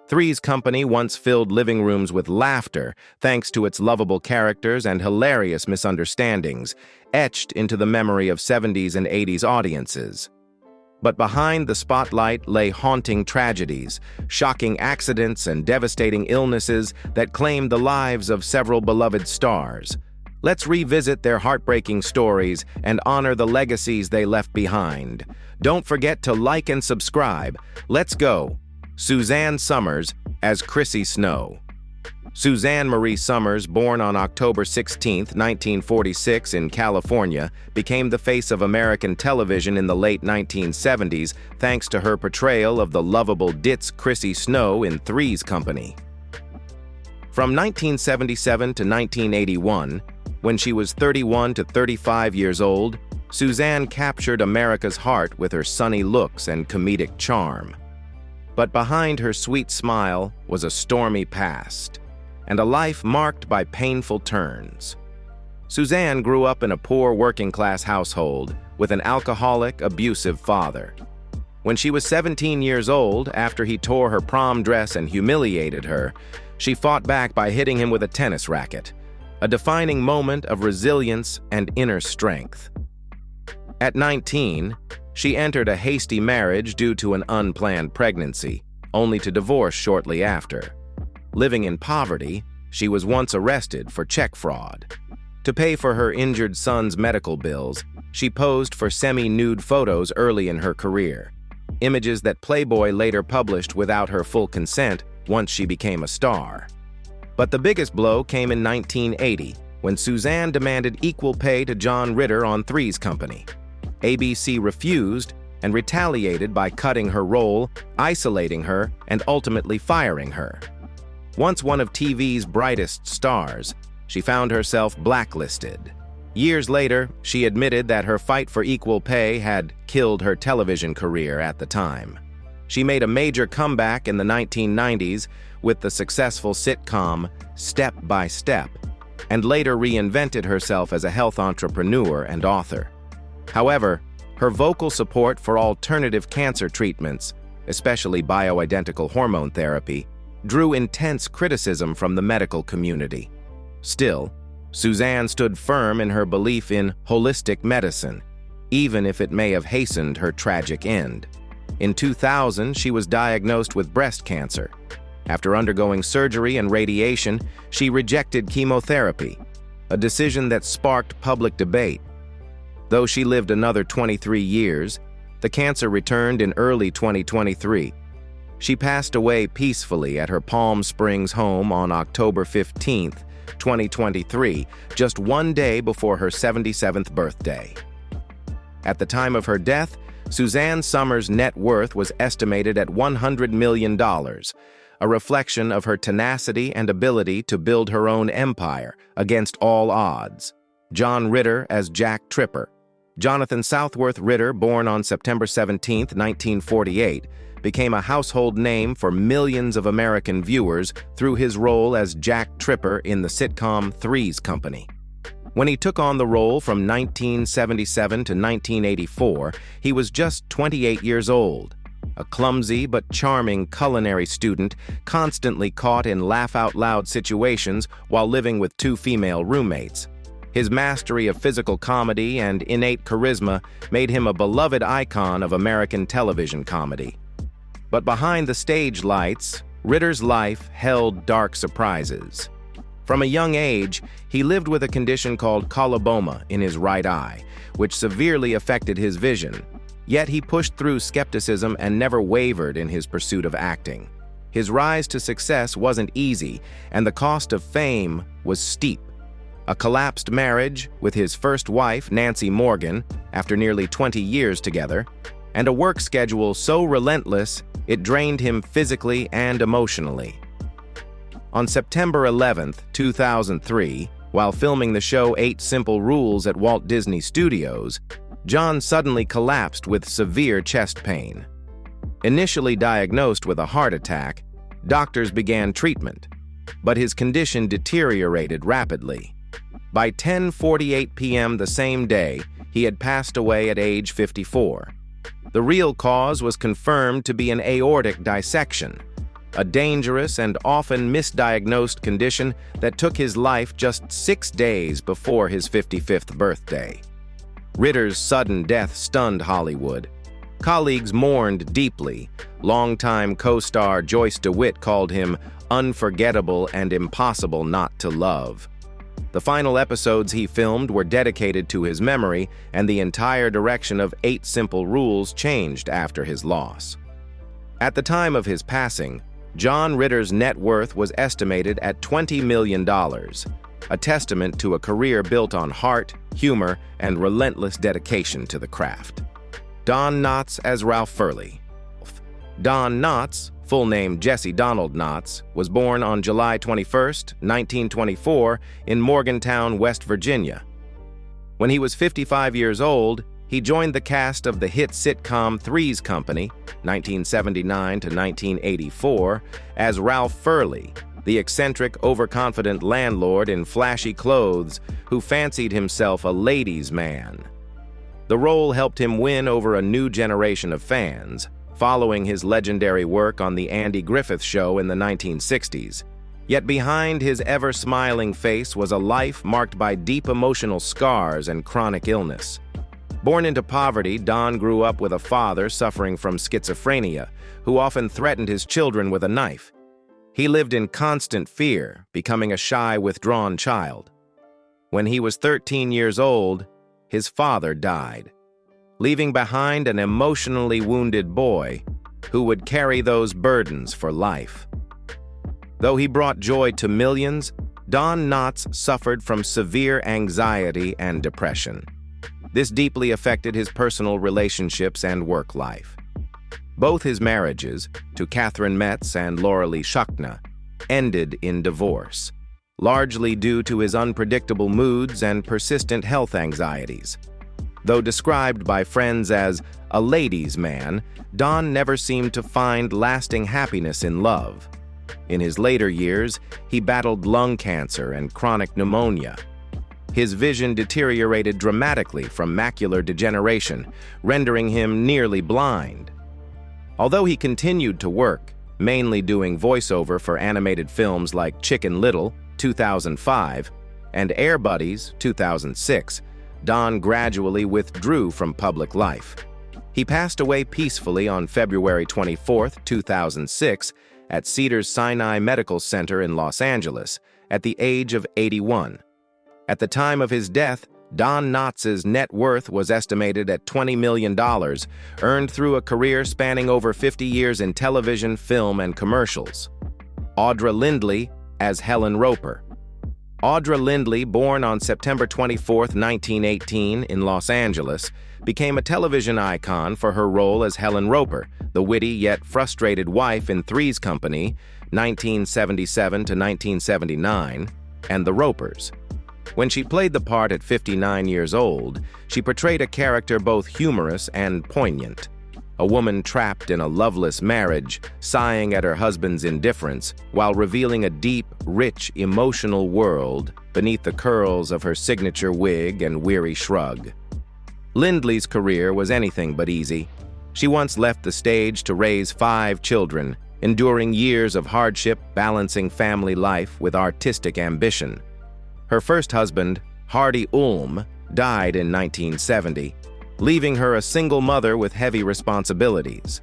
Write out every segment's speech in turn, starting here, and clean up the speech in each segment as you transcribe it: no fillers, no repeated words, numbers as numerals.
Three's Company once filled living rooms with laughter thanks to its lovable characters and hilarious misunderstandings, etched into the memory of 70s and 80s audiences. But behind the spotlight lay haunting tragedies, shocking accidents, and devastating illnesses that claimed the lives of several beloved stars. Let's revisit their heartbreaking stories and honor the legacies they left behind. Don't forget to like and subscribe. Let's go! Suzanne Somers as Chrissy Snow. Suzanne Marie Somers, born on October 16, 1946 in California, became the face of American television in the late 1970s thanks to her portrayal of the lovable ditz Chrissy Snow in Three's Company. From 1977 to 1981, when she was 31 to 35 years old, Suzanne captured America's heart with her sunny looks and comedic charm. But behind her sweet smile was a stormy past, and a life marked by painful turns. Suzanne grew up in a poor working-class household with an alcoholic, abusive father. When she was 17 years old, after he tore her prom dress and humiliated her, she fought back by hitting him with a tennis racket, a defining moment of resilience and inner strength. At 19, she entered a hasty marriage due to an unplanned pregnancy, only to divorce shortly after. Living in poverty, she was once arrested for check fraud. To pay for her injured son's medical bills, she posed for semi-nude photos early in her career, images that Playboy later published without her full consent once she became a star. But the biggest blow came in 1980, when Suzanne demanded equal pay to John Ritter on Three's Company. ABC refused and retaliated by cutting her role, isolating her, and ultimately firing her. Once one of TV's brightest stars, she found herself blacklisted. Years later, she admitted that her fight for equal pay had killed her television career at the time. She made a major comeback in the 1990s with the successful sitcom Step by Step, and later reinvented herself as a health entrepreneur and author. However, her vocal support for alternative cancer treatments, especially bioidentical hormone therapy, drew intense criticism from the medical community. Still, Suzanne stood firm in her belief in holistic medicine, even if it may have hastened her tragic end. In 2000, she was diagnosed with breast cancer. After undergoing surgery and radiation, she rejected chemotherapy, a decision that sparked public debate. Though she lived another 23 years, the cancer returned in early 2023. She passed away peacefully at her Palm Springs home on October 15, 2023, just one day before her 77th birthday. At the time of her death, Suzanne Somers' net worth was estimated at $100 million, a reflection of her tenacity and ability to build her own empire against all odds. John Ritter as Jack Tripper. Jonathan Southworth Ritter, born on September 17, 1948, became a household name for millions of American viewers through his role as Jack Tripper in the sitcom Three's Company. When he took on the role from 1977 to 1984, he was just 28 years old, a clumsy but charming culinary student constantly caught in laugh-out-loud situations while living with two female roommates. His mastery of physical comedy and innate charisma made him a beloved icon of American television comedy. But behind the stage lights, Ritter's life held dark surprises. From a young age, he lived with a condition called coloboma in his right eye, which severely affected his vision. Yet he pushed through skepticism and never wavered in his pursuit of acting. His rise to success wasn't easy, and the cost of fame was steep. A collapsed marriage with his first wife, Nancy Morgan, after nearly 20 years together, and a work schedule so relentless it drained him physically and emotionally. On September 11, 2003, while filming the show 8 Simple Rules at Walt Disney Studios, John suddenly collapsed with severe chest pain. Initially diagnosed with a heart attack, doctors began treatment, but his condition deteriorated rapidly. By 10:48 p.m. the same day, he had passed away at age 54. The real cause was confirmed to be an aortic dissection. a dangerous and often misdiagnosed condition that took his life just 6 days before his 55th birthday. Ritter's sudden death stunned Hollywood. Colleagues mourned deeply. Longtime co-star Joyce DeWitt called him unforgettable and impossible not to love. The final episodes he filmed were dedicated to his memory, and the entire direction of 8 Simple Rules changed after his loss. At the time of his passing, John Ritter's net worth was estimated at $20 million, a testament to a career built on heart, humor, and relentless dedication to the craft. Don Knotts as Ralph Furley. Don Knotts, full name Jesse Donald Knotts, was born on July 21, 1924, in Morgantown, West Virginia. When he was 55 years old, he joined the cast of the hit sitcom Three's Company, 1979 to 1984, as Ralph Furley, the eccentric, overconfident landlord in flashy clothes who fancied himself a ladies' man. The role helped him win over a new generation of fans, following his legendary work on The Andy Griffith Show in the 1960s. Yet behind his ever-smiling face was a life marked by deep emotional scars and chronic illness. Born into poverty, Don grew up with a father suffering from schizophrenia, who often threatened his children with a knife. He lived in constant fear, becoming a shy, withdrawn child. When he was 13 years old, his father died, leaving behind an emotionally wounded boy who would carry those burdens for life. Though he brought joy to millions, Don Knotts suffered from severe anxiety and depression. This deeply affected his personal relationships and work life. Both his marriages, to Catherine Metz and Lauralee Shuckna, ended in divorce, largely due to his unpredictable moods and persistent health anxieties. Though described by friends as a ladies' man, Don never seemed to find lasting happiness in love. In his later years, he battled lung cancer and chronic pneumonia. His vision deteriorated dramatically from macular degeneration, rendering him nearly blind. Although he continued to work, mainly doing voiceover for animated films like Chicken Little, 2005, and Air Buddies, 2006, Don gradually withdrew from public life. He passed away peacefully on February 24, 2006, at Cedars-Sinai Medical Center in Los Angeles, at the age of 81. At the time of his death, Don Knotts' net worth was estimated at $20 million, earned through a career spanning over 50 years in television, film, and commercials. Audra Lindley as Helen Roper. Audra Lindley, born on September 24, 1918, in Los Angeles, became a television icon for her role as Helen Roper, the witty yet frustrated wife in Three's Company, 1977 to 1979, and The Ropers. When she played the part at 59 years old, she portrayed a character both humorous and poignant. A woman trapped in a loveless marriage, sighing at her husband's indifference, while revealing a deep, rich, emotional world beneath the curls of her signature wig and weary shrug. Lindley's career was anything but easy. She once left the stage to raise 5 children, enduring years of hardship balancing family life with artistic ambition. Her first husband, Hardy Ulm, died in 1970, leaving her a single mother with heavy responsibilities.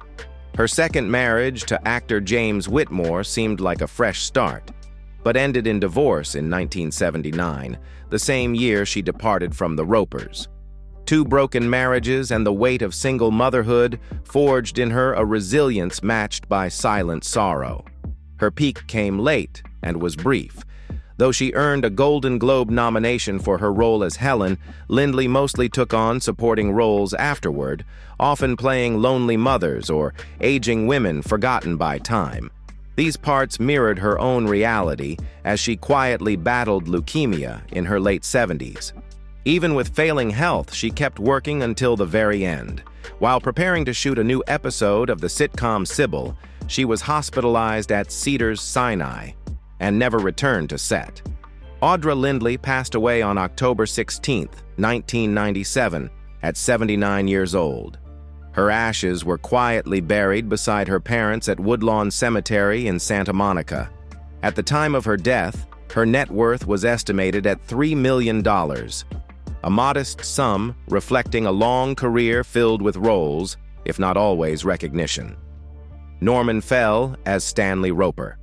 Her second marriage to actor James Whitmore seemed like a fresh start, but ended in divorce in 1979, the same year she departed from the Ropers. 2 broken marriages and the weight of single motherhood forged in her a resilience matched by silent sorrow. Her peak came late and was brief. Though she earned a Golden Globe nomination for her role as Helen, Lindley mostly took on supporting roles afterward, often playing lonely mothers or aging women forgotten by time. These parts mirrored her own reality as she quietly battled leukemia in her late 70s. Even with failing health, she kept working until the very end. While preparing to shoot a new episode of the sitcom Sybil, she was hospitalized at Cedars-Sinai and never returned to set. Audra Lindley passed away on October 16, 1997, at 79 years old. Her ashes were quietly buried beside her parents at Woodlawn Cemetery in Santa Monica. At the time of her death, her net worth was estimated at $3 million, a modest sum reflecting a long career filled with roles, if not always recognition. Norman Fell as Stanley Roper.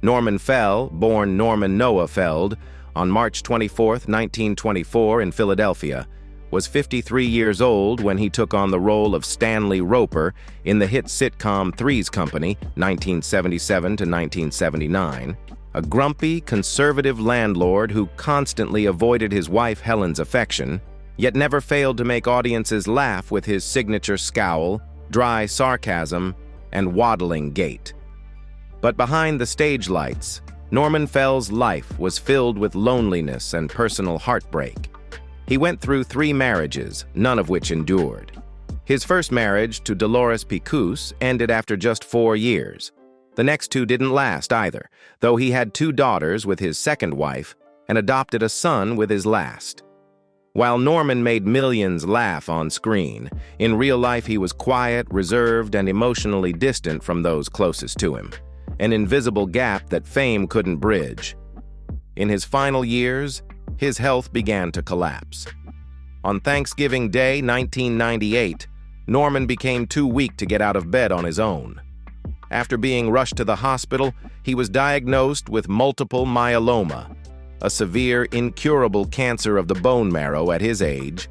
Norman Fell, born Norman Noah Feld, on March 24, 1924 in Philadelphia, was 53 years old when he took on the role of Stanley Roper in the hit sitcom Three's Company, 1977 to 1979, a grumpy, conservative landlord who constantly avoided his wife Helen's affection, yet never failed to make audiences laugh with his signature scowl, dry sarcasm, and waddling gait. But behind the stage lights, Norman Fell's life was filled with loneliness and personal heartbreak. He went through 3 marriages, none of which endured. His first marriage to Dolores Picus ended after just 4 years. The next 2 didn't last either, though he had 2 daughters with his second wife and adopted a son with his last. While Norman made millions laugh on screen, in real life he was quiet, reserved, and emotionally distant from those closest to him, an invisible gap that fame couldn't bridge. In his final years, his health began to collapse. On Thanksgiving Day, 1998, Norman became too weak to get out of bed on his own. After being rushed to the hospital, he was diagnosed with multiple myeloma, a severe, incurable cancer of the bone marrow at his age.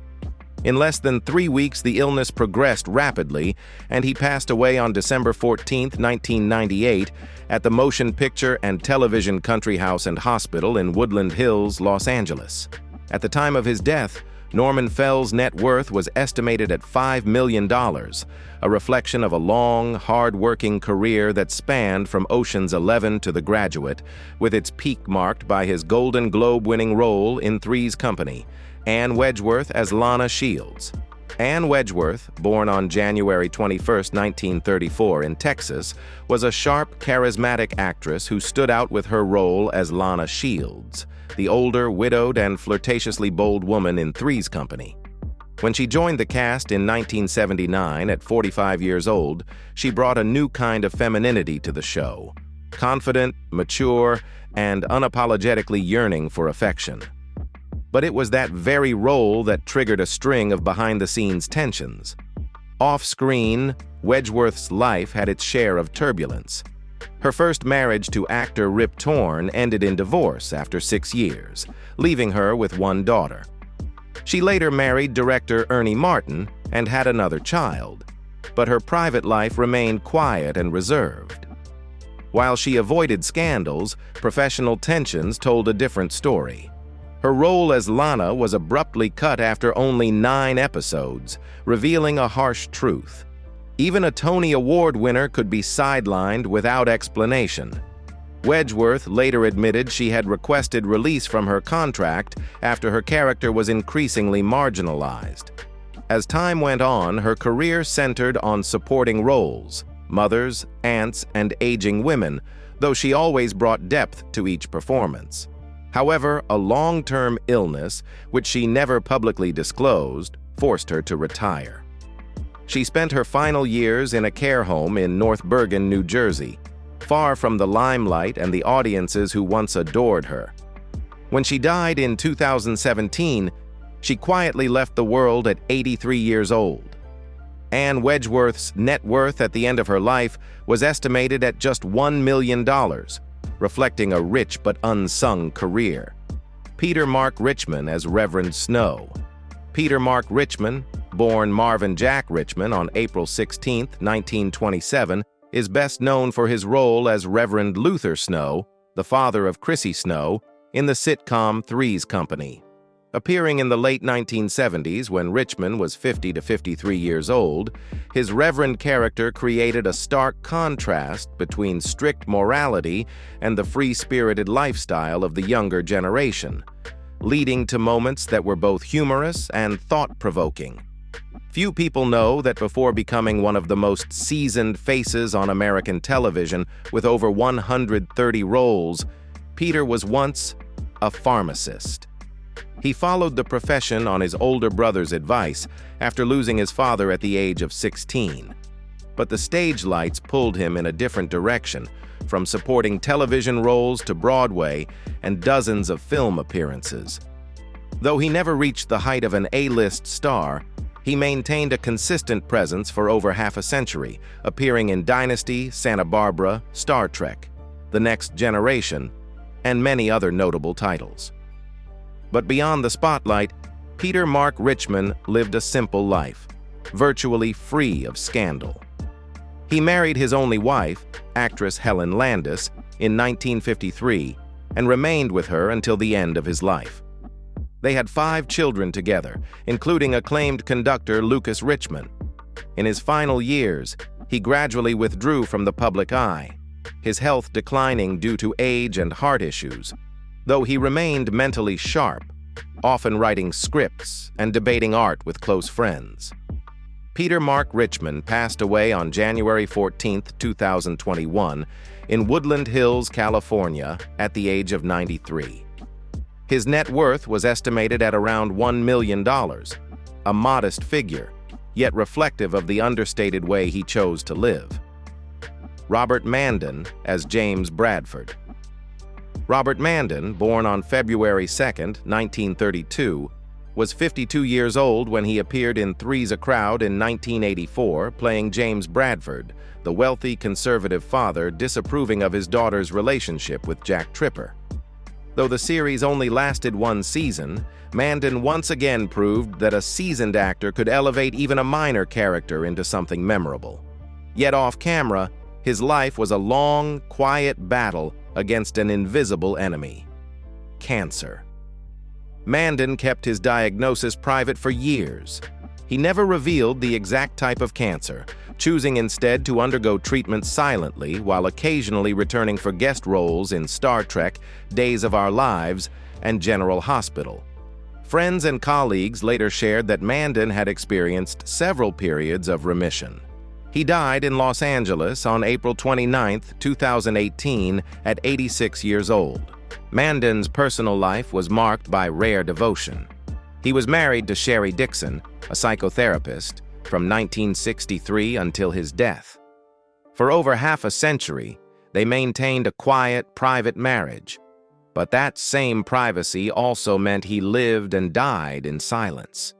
In less than 3 weeks, the illness progressed rapidly, and he passed away on December 14, 1998, at the Motion Picture and Television Country House and Hospital in Woodland Hills, Los Angeles. At the time of his death, Norman Fell's net worth was estimated at $5 million, a reflection of a long, hard-working career that spanned from Ocean's 11 to The Graduate, with its peak marked by his Golden Globe-winning role in Three's Company, Anne Wedgeworth as Lana Shields. Anne Wedgeworth, born on January 21, 1934 in Texas, was a sharp, charismatic actress who stood out with her role as Lana Shields, the older, widowed, and flirtatiously bold woman in Three's Company. When she joined the cast in 1979 at 45 years old, she brought a new kind of femininity to the show, confident, mature, and unapologetically yearning for affection. But it was that very role that triggered a string of behind-the-scenes tensions. Off-screen, Wedgeworth's life had its share of turbulence. Her first marriage to actor Rip Torn ended in divorce after 6 years, leaving her with 1 daughter. She later married director Ernie Martin and had another child, but her private life remained quiet and reserved. While she avoided scandals, professional tensions told a different story. Her role as Lana was abruptly cut after only 9 episodes, revealing a harsh truth. Even a Tony Award winner could be sidelined without explanation. Wedgeworth later admitted she had requested release from her contract after her character was increasingly marginalized. As time went on, her career centered on supporting roles, mothers, aunts, and aging women, though she always brought depth to each performance. However, a long-term illness, which she never publicly disclosed, forced her to retire. She spent her final years in a care home in North Bergen, New Jersey, far from the limelight and the audiences who once adored her. When she died in 2017, she quietly left the world at 83 years old. Anne Wedgeworth's net worth at the end of her life was estimated at just $1 million, reflecting a rich but unsung career. Peter Mark Richman as Reverend Snow. Peter Mark Richman, born Marvin Jack Richman on April 16, 1927, is best known for his role as Reverend Luther Snow, the father of Chrissy Snow, in the sitcom Three's Company. Appearing in the late 1970s when Richman was 50 to 53 years old, his reverend character created a stark contrast between strict morality and the free-spirited lifestyle of the younger generation, leading to moments that were both humorous and thought-provoking. Few people know that before becoming one of the most seasoned faces on American television with over 130 roles, Peter was once a pharmacist. He followed the profession on his older brother's advice after losing his father at the age of 16. But the stage lights pulled him in a different direction, from supporting television roles to Broadway and dozens of film appearances. Though he never reached the height of an A-list star, he maintained a consistent presence for over half a century, appearing in Dynasty, Santa Barbara, Star Trek, The Next Generation, and many other notable titles. But beyond the spotlight, Peter Mark Richman lived a simple life, virtually free of scandal. He married his only wife, actress Helen Landis, in 1953 and remained with her until the end of his life. They had 5 children together, including acclaimed conductor Lucas Richman. In his final years, he gradually withdrew from the public eye, his health declining due to age and heart issues, though he remained mentally sharp, often writing scripts and debating art with close friends. Peter Mark Richman passed away on January 14, 2021, in Woodland Hills, California, at the age of 93. His net worth was estimated at around $1 million, a modest figure, yet reflective of the understated way he chose to live. Robert Mandan as James Bradford. Robert Mandan, born on February 2, 1932, was 52 years old when he appeared in Three's a Crowd in 1984, playing James Bradford, the wealthy conservative father disapproving of his daughter's relationship with Jack Tripper. Though the series only lasted 1 season, Mandan once again proved that a seasoned actor could elevate even a minor character into something memorable. Yet off-camera, his life was a long, quiet battle against an invisible enemy: cancer. Mandan kept his diagnosis private for years. He never revealed the exact type of cancer, choosing instead to undergo treatment silently while occasionally returning for guest roles in Star Trek, Days of Our Lives, and General Hospital. Friends and colleagues later shared that Mandan had experienced several periods of remission. He died in Los Angeles on April 29, 2018, at 86 years old. Mandan's personal life was marked by rare devotion. He was married to Sherry Dixon, a psychotherapist, from 1963 until his death. For over half a century, they maintained a quiet, private marriage. But that same privacy also meant he lived and died in silence.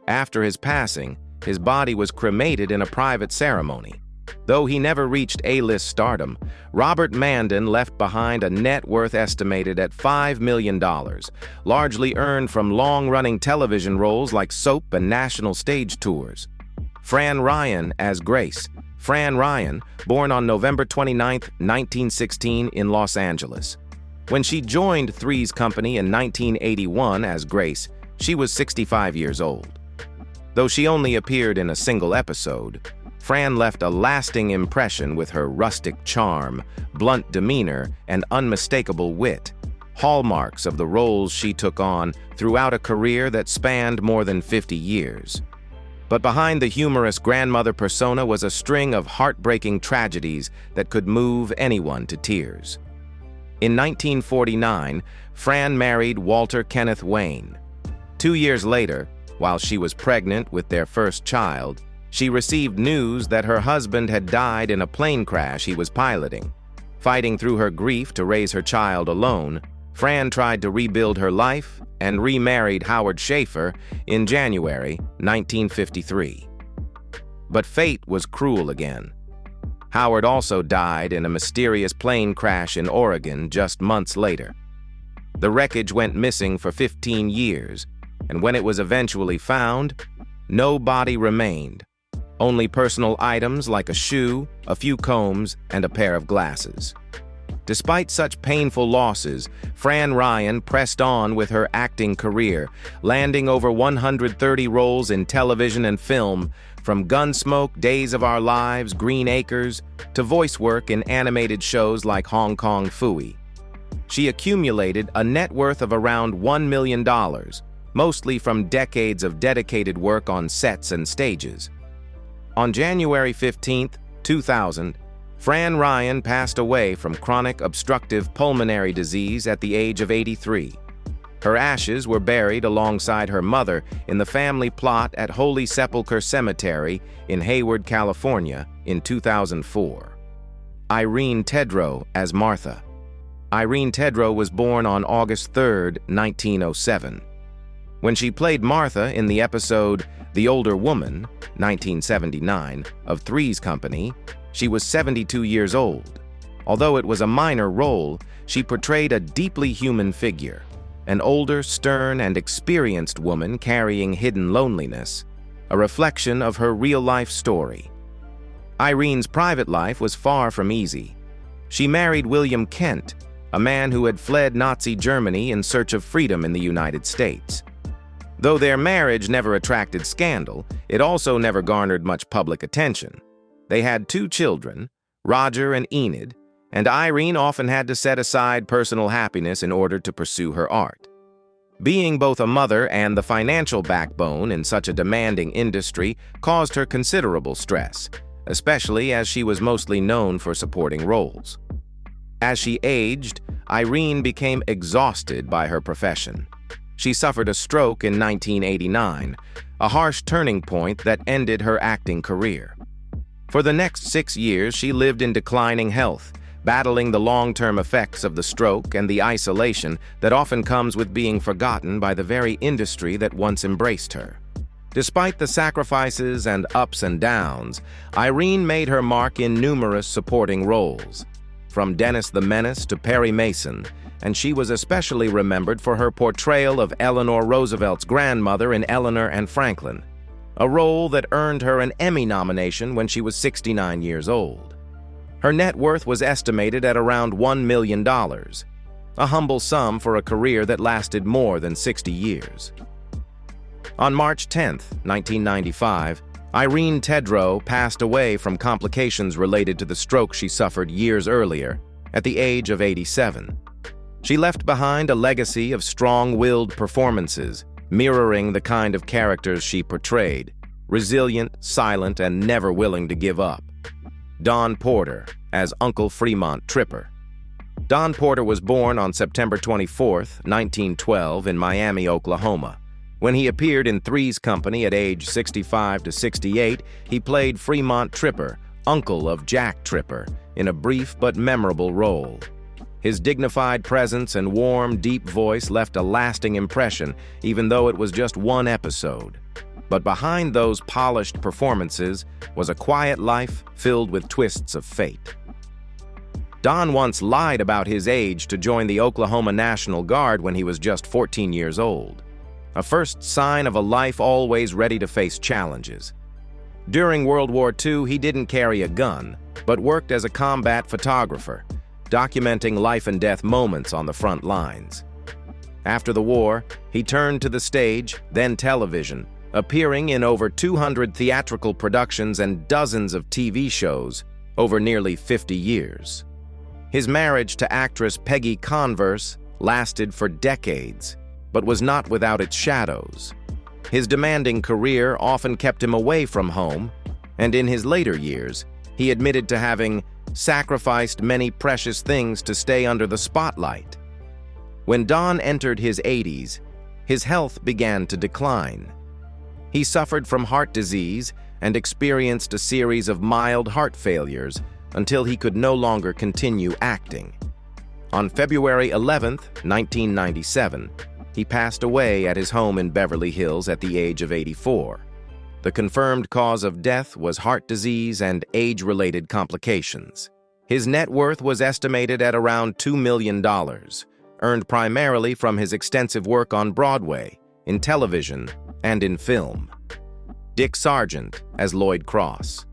After his passing, his body was cremated in a private ceremony. Though he never reached A-list stardom, Robert Mandan left behind a net worth estimated at $5 million, largely earned from long-running television roles like soap and national stage tours. Fran Ryan as Grace. Fran Ryan, born on November 29, 1916 in Los Angeles. When she joined Three's Company in 1981 as Grace, she was 65 years old. Though she only appeared in a single episode, Fran left a lasting impression with her rustic charm, blunt demeanor, and unmistakable wit, hallmarks of the roles she took on throughout a career that spanned more than 50 years. But behind the humorous grandmother persona was a string of heartbreaking tragedies that could move anyone to tears. In 1949, Fran married Walter Kenneth Wayne. 2 years later, while she was pregnant with their first child, she received news that her husband had died in a plane crash he was piloting. Fighting through her grief to raise her child alone, Fran tried to rebuild her life and remarried Howard Schaefer in January 1953. But fate was cruel again. Howard also died in a mysterious plane crash in Oregon just months later. The wreckage went missing for 15 years, and when it was eventually found, no body remained, only personal items like a shoe, a few combs, and a pair of glasses. Despite such painful losses, Fran Ryan pressed on with her acting career, landing over 130 roles in television and film, from Gunsmoke, Days of Our Lives, Green Acres, to voice work in animated shows like Hong Kong Phooey. She accumulated a net worth of around $1 million, mostly from decades of dedicated work on sets and stages. On January 15, 2000, Fran Ryan passed away from chronic obstructive pulmonary disease at the age of 83. Her ashes were buried alongside her mother in the family plot at Holy Sepulchre Cemetery in Hayward, California in 2004. Irene Tedrow as Martha. Irene Tedrow was born on August 3, 1907. When she played Martha in the episode The Older Woman, 1979, of Three's Company, she was 72 years old. Although it was a minor role, she portrayed a deeply human figure, an older, stern, and experienced woman carrying hidden loneliness, a reflection of her real-life story. Irene's private life was far from easy. She married William Kent, a man who had fled Nazi Germany in search of freedom in the United States. Though their marriage never attracted scandal, it also never garnered much public attention. They had 2 children, Roger and Enid, and Irene often had to set aside personal happiness in order to pursue her art. Being both a mother and the financial backbone in such a demanding industry caused her considerable stress, especially as she was mostly known for supporting roles. As she aged, Irene became exhausted by her profession. She suffered a stroke in 1989, a harsh turning point that ended her acting career. For the next 6 years, she lived in declining health, battling the long-term effects of the stroke and the isolation that often comes with being forgotten by the very industry that once embraced her. Despite the sacrifices and ups and downs, Irene made her mark in numerous supporting roles, from Dennis the Menace to Perry Mason, and she was especially remembered for her portrayal of Eleanor Roosevelt's grandmother in Eleanor and Franklin, a role that earned her an Emmy nomination when she was 69 years old. Her net worth was estimated at around $1 million, a humble sum for a career that lasted more than 60 years. On March 10, 1995, Irene Tedrow passed away from complications related to the stroke she suffered years earlier, at the age of 87. She left behind a legacy of strong-willed performances, mirroring the kind of characters she portrayed, resilient, silent, and never willing to give up. Don Porter as Uncle Fremont Tripper. Don Porter was born on September 24, 1912 in Miami, Oklahoma. When he appeared in Three's Company at age 65 to 68, he played Fremont Tripper, uncle of Jack Tripper, in a brief but memorable role. His dignified presence and warm, deep voice left a lasting impression, even though it was just one episode. But behind those polished performances was a quiet life filled with twists of fate. Don once lied about his age to join the Oklahoma National Guard when he was just 14 years old, a first sign of a life always ready to face challenges. During World War II, he didn't carry a gun, but worked as a combat photographer, documenting life-and-death moments on the front lines. After the war, he turned to the stage, then television, appearing in over 200 theatrical productions and dozens of TV shows over nearly 50 years. His marriage to actress Peggy Converse lasted for decades, but was not without its shadows. His demanding career often kept him away from home, and in his later years, he admitted to having sacrificed many precious things to stay under the spotlight. When Don entered his 80s, his health began to decline. He suffered from heart disease and experienced a series of mild heart failures until he could no longer continue acting. On February 11, 1997, he passed away at his home in Beverly Hills at the age of 84. The confirmed cause of death was heart disease and age-related complications. His net worth was estimated at around $2 million, earned primarily from his extensive work on Broadway, in television, and in film. Dick Sargent as Lloyd Cross.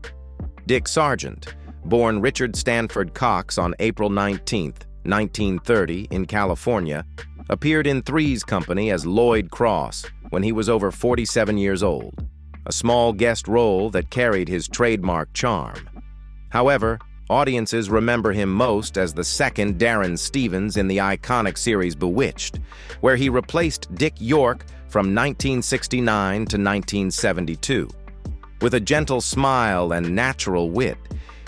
Dick Sargent, born Richard Stanford Cox on April 19, 1930 in California, appeared in Three's Company as Lloyd Cross when he was over 47 years old, a small guest role that carried his trademark charm. However, audiences remember him most as the second Darren Stevens in the iconic series Bewitched, where he replaced Dick York from 1969 to 1972. With a gentle smile and natural wit,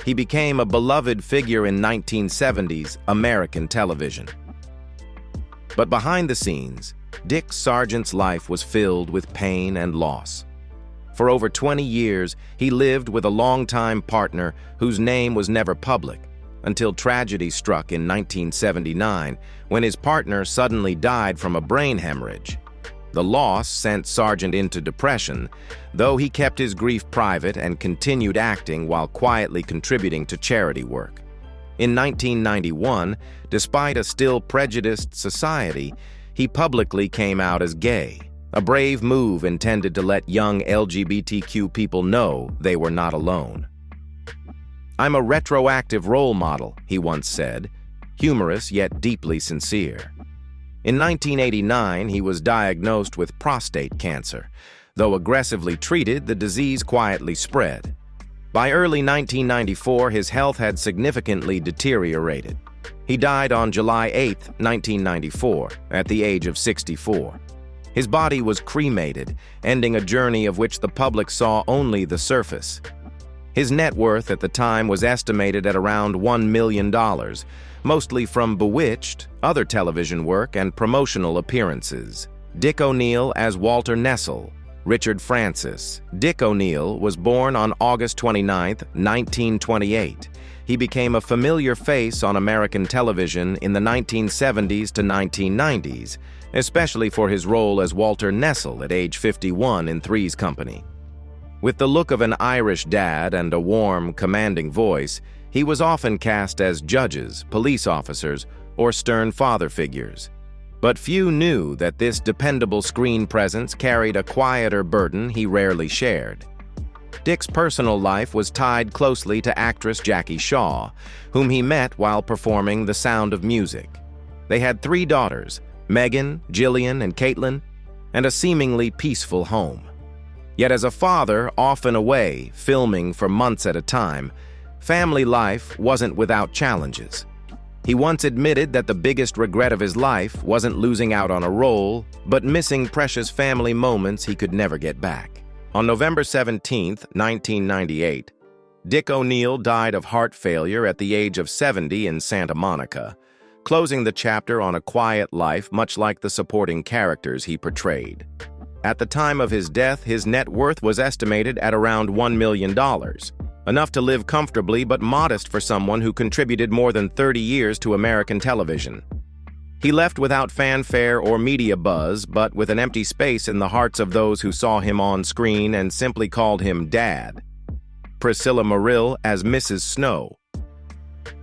he became a beloved figure in 1970s American television. But behind the scenes, Dick Sargent's life was filled with pain and loss. For over 20 years, he lived with a longtime partner whose name was never public, until tragedy struck in 1979 when his partner suddenly died from a brain hemorrhage. The loss sent Sargent into depression, though he kept his grief private and continued acting while quietly contributing to charity work. In 1991, despite a still prejudiced society, he publicly came out as gay, a brave move intended to let young LGBTQ people know they were not alone. "I'm a retroactive role model," he once said, humorous yet deeply sincere. In 1989, he was diagnosed with prostate cancer. Though aggressively treated, the disease quietly spread. By early 1994, his health had significantly deteriorated. He died on July 8, 1994, at the age of 64. His body was cremated, ending a journey of which the public saw only the surface. His net worth at the time was estimated at around $1 million, mostly from Bewitched, other television work, and promotional appearances. Dick O'Neill as Walter Nessel. Richard Francis. Dick O'Neill was born on August 29, 1928. He became a familiar face on American television in the 1970s to 1990s, especially for his role as Walter Nessel at age 51 in Three's Company. With the look of an Irish dad and a warm, commanding voice, he was often cast as judges, police officers, or stern father figures. But few knew that this dependable screen presence carried a quieter burden he rarely shared. Dick's personal life was tied closely to actress Jackie Shaw, whom he met while performing The Sound of Music. They had 3 daughters, Megan, Jillian, and Caitlin, and a seemingly peaceful home. Yet as a father, often away, filming for months at a time, family life wasn't without challenges. He once admitted that the biggest regret of his life wasn't losing out on a role, but missing precious family moments he could never get back. On November 17, 1998, Dick O'Neill died of heart failure at the age of 70 in Santa Monica, closing the chapter on a quiet life much like the supporting characters he portrayed. At the time of his death, his net worth was estimated at around $1 million, enough to live comfortably but modest for someone who contributed more than 30 years to American television. He left without fanfare or media buzz, but with an empty space in the hearts of those who saw him on screen and simply called him Dad. Priscilla Morrill as Mrs. Snow.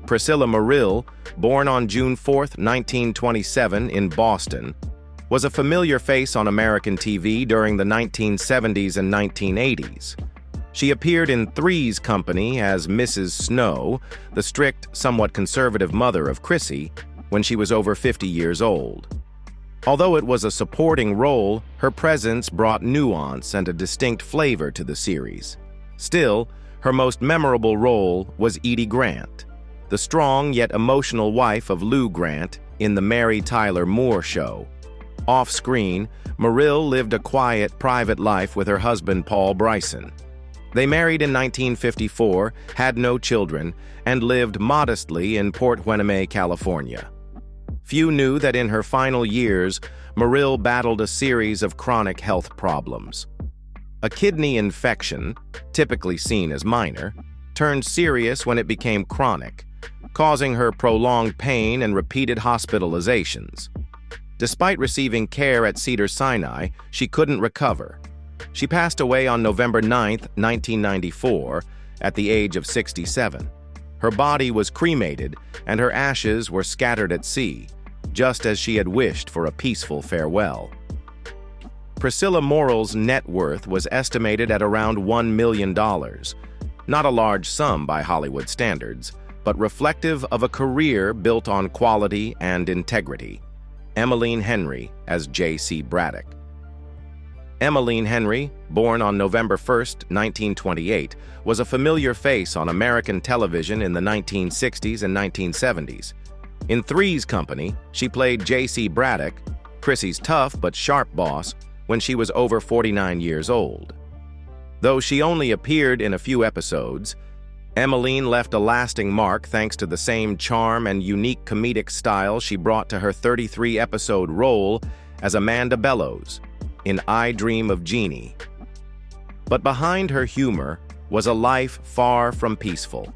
Priscilla Morrill, born on June 4, 1927 in Boston, was a familiar face on American TV during the 1970s and 1980s. She appeared in Three's Company as Mrs. Snow, the strict, somewhat conservative mother of Chrissy, when she was over 50 years old. Although it was a supporting role, her presence brought nuance and a distinct flavor to the series. Still, her most memorable role was Edie Grant, the strong yet emotional wife of Lou Grant in The Mary Tyler Moore Show. Off-screen, Morrill lived a quiet, private life with her husband Paul Bryson. They married in 1954, had no children, and lived modestly in Port Hueneme, California. Few knew that in her final years, Morrill battled a series of chronic health problems. A kidney infection, typically seen as minor, turned serious when it became chronic, causing her prolonged pain and repeated hospitalizations. Despite receiving care at Cedars-Sinai, she couldn't recover. She passed away on November 9, 1994, at the age of 67. Her body was cremated, and her ashes were scattered at sea, just as she had wished for a peaceful farewell. Priscilla Morrill's net worth was estimated at around $1 million, not a large sum by Hollywood standards, but reflective of a career built on quality and integrity. Emmaline Henry as J.C. Braddock. Emmaline Henry, born on November 1, 1928, was a familiar face on American television in the 1960s and 1970s. In Three's Company, she played J.C. Braddock, Chrissy's tough but sharp boss, when she was over 49 years old. Though she only appeared in a few episodes, Emmaline left a lasting mark thanks to the same charm and unique comedic style she brought to her 33-episode role as Amanda Bellows in I Dream of Jeannie. But behind her humor was a life far from peaceful.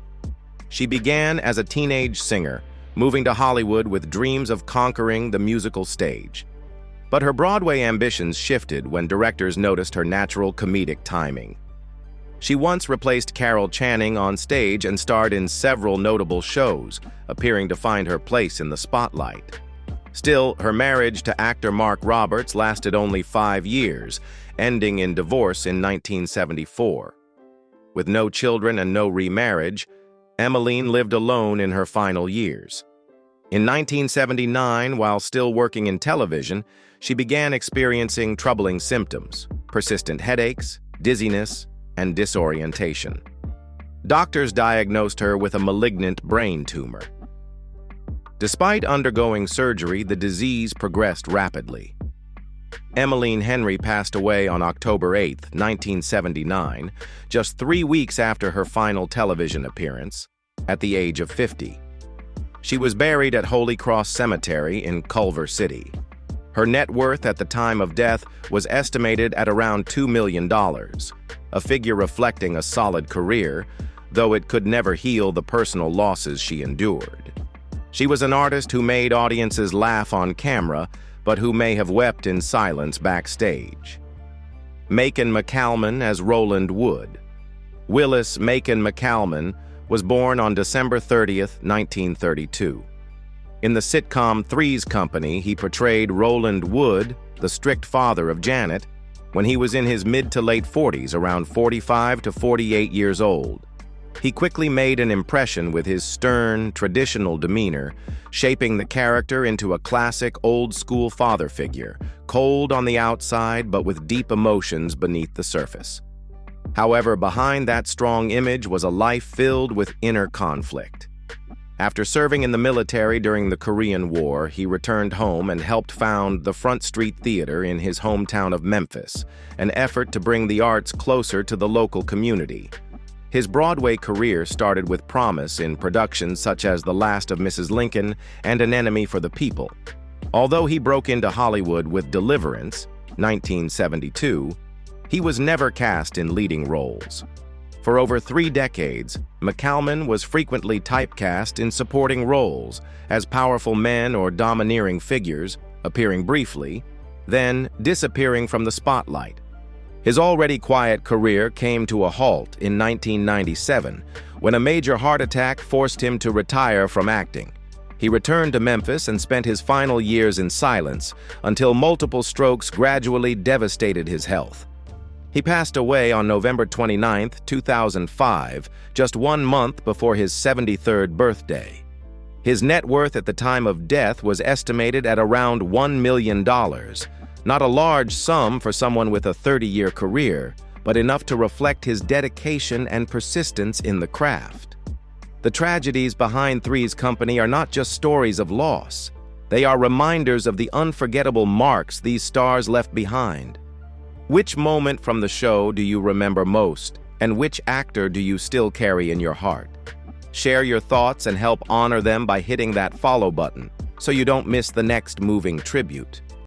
She began as a teenage singer, moving to Hollywood with dreams of conquering the musical stage. But her Broadway ambitions shifted when directors noticed her natural comedic timing. She once replaced Carol Channing on stage and starred in several notable shows, appearing to find her place in the spotlight. Still, her marriage to actor Mark Roberts lasted only 5 years, ending in divorce in 1974. With no children and no remarriage, Emmaline lived alone in her final years. In 1979, while still working in television, she began experiencing troubling symptoms: persistent headaches, dizziness, and disorientation. Doctors diagnosed her with a malignant brain tumor. Despite undergoing surgery, the disease progressed rapidly. Emmaline Henry passed away on October 8, 1979, just 3 weeks after her final television appearance, at the age of 50. She was buried at Holy Cross Cemetery in Culver City. Her net worth at the time of death was estimated at around $2 million, a figure reflecting a solid career, though it could never heal the personal losses she endured. She was an artist who made audiences laugh on camera, but who may have wept in silence backstage. Macon McCalman as Roland Wood. Willis Macon McCalman was born on December 30th, 1932. In the sitcom Three's Company, he portrayed Roland Wood, the strict father of Janet, when he was in his mid to late 40s, around 45 to 48 years old. He quickly made an impression with his stern, traditional demeanor, shaping the character into a classic old-school father figure, cold on the outside but with deep emotions beneath the surface. However, behind that strong image was a life filled with inner conflict. After serving in the military during the Korean War, he returned home and helped found the Front Street Theater in his hometown of Memphis, an effort to bring the arts closer to the local community. His Broadway career started with promise in productions such as The Last of Mrs. Lincoln and An Enemy for the People. Although he broke into Hollywood with Deliverance, 1972, he was never cast in leading roles. For over 3 decades, McCalman was frequently typecast in supporting roles as powerful men or domineering figures, appearing briefly, then disappearing from the spotlight. His already quiet career came to a halt in 1997 when a major heart attack forced him to retire from acting. He returned to Memphis and spent his final years in silence until multiple strokes gradually devastated his health. He passed away on November 29, 2005, just 1 month before his 73rd birthday. His net worth at the time of death was estimated at around $1 million. Not a large sum for someone with a 30-year career, but enough to reflect his dedication and persistence in the craft. The tragedies behind Three's Company are not just stories of loss. They are reminders of the unforgettable marks these stars left behind. Which moment from the show do you remember most, and which actor do you still carry in your heart? Share your thoughts and help honor them by hitting that follow button so you don't miss the next moving tribute.